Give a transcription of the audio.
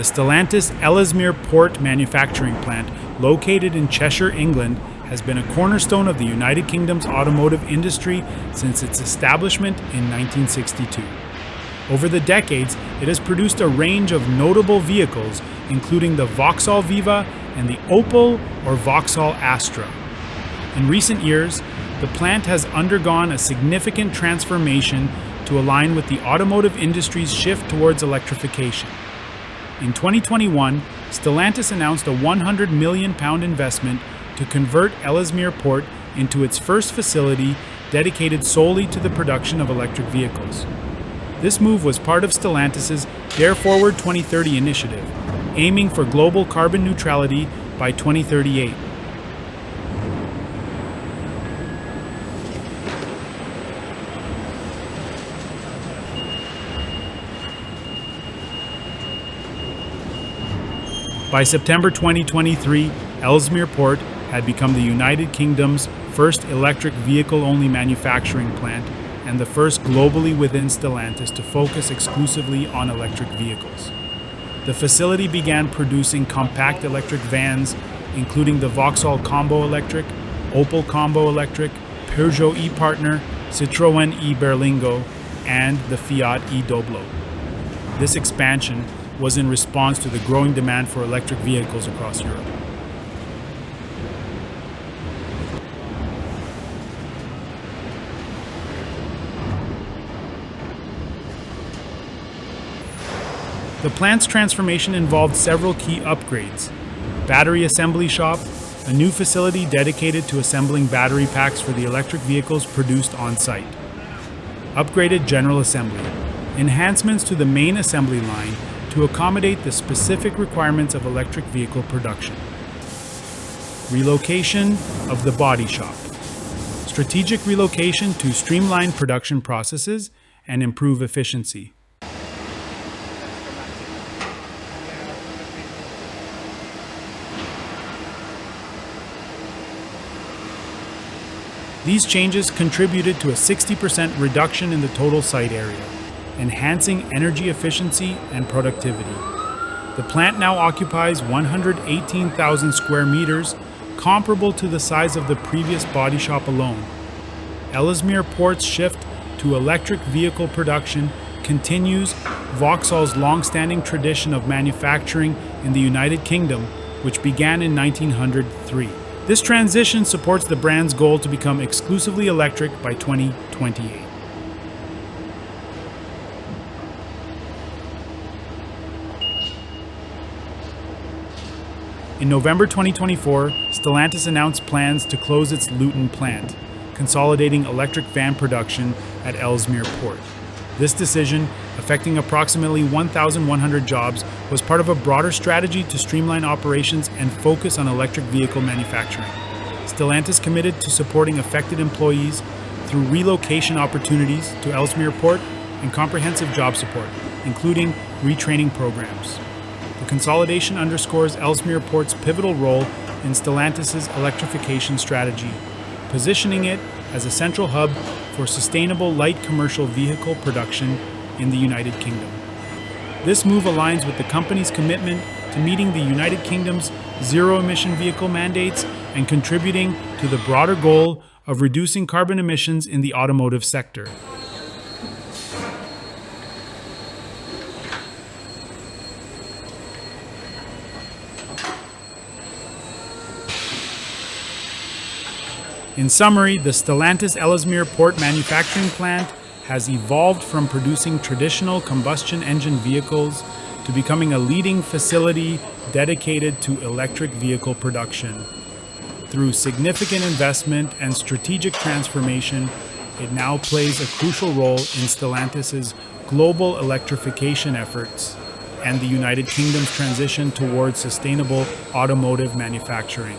The Stellantis Ellesmere Port manufacturing plant, located in Cheshire, England, has been a cornerstone of the United Kingdom's automotive industry since its establishment in 1962. Over the decades, it has produced a range of notable vehicles, including the Vauxhall Viva and the Opel or Vauxhall Astra. In recent years, the plant has undergone a significant transformation to align with the automotive industry's shift towards electrification. In 2021, Stellantis announced a £100 million investment to convert Ellesmere Port into its first facility dedicated solely to the production of electric vehicles. This move was part of Stellantis' Dare Forward 2030 initiative, aiming for global carbon neutrality by 2038. By September 2023, Ellesmere Port had become the United Kingdom's first electric vehicle-only manufacturing plant and the first globally within Stellantis to focus exclusively on electric vehicles. The facility began producing compact electric vans, including the Vauxhall Combo Electric, Opel Combo Electric, Peugeot e-Partner, Citroën ë-Berlingo, and the Fiat E-Doblò. This expansion was in response to the growing demand for electric vehicles across Europe. The plant's transformation involved several key upgrades: battery assembly shop, a new facility dedicated to assembling battery packs for the electric vehicles produced on site, upgraded general assembly, enhancements to the main assembly line to accommodate the specific requirements of electric vehicle production, relocation of the body shop, strategic relocation to streamline production processes and improve efficiency. These changes contributed to a 60% reduction in the total site area, enhancing energy efficiency and productivity. The plant now occupies 118,000 square meters, comparable to the size of the previous body shop alone. Ellesmere Port's shift to electric vehicle production continues Vauxhall's long-standing tradition of manufacturing in the United Kingdom, which began in 1903. This transition supports the brand's goal to become exclusively electric by 2028. In November 2024, Stellantis announced plans to close its Luton plant, consolidating electric van production at Ellesmere Port. This decision, affecting approximately 1,100 jobs, was part of a broader strategy to streamline operations and focus on electric vehicle manufacturing. Stellantis committed to supporting affected employees through relocation opportunities to Ellesmere Port and comprehensive job support, including retraining programs. The consolidation underscores Ellesmere Port's pivotal role in Stellantis' electrification strategy, positioning it as a central hub for sustainable light commercial vehicle production in the United Kingdom. This move aligns with the company's commitment to meeting the United Kingdom's zero-emission vehicle mandates and contributing to the broader goal of reducing carbon emissions in the automotive sector. In summary, the Stellantis Ellesmere Port manufacturing plant has evolved from producing traditional combustion engine vehicles to becoming a leading facility dedicated to electric vehicle production. Through significant investment and strategic transformation, it now plays a crucial role in Stellantis' global electrification efforts and the United Kingdom's transition towards sustainable automotive manufacturing.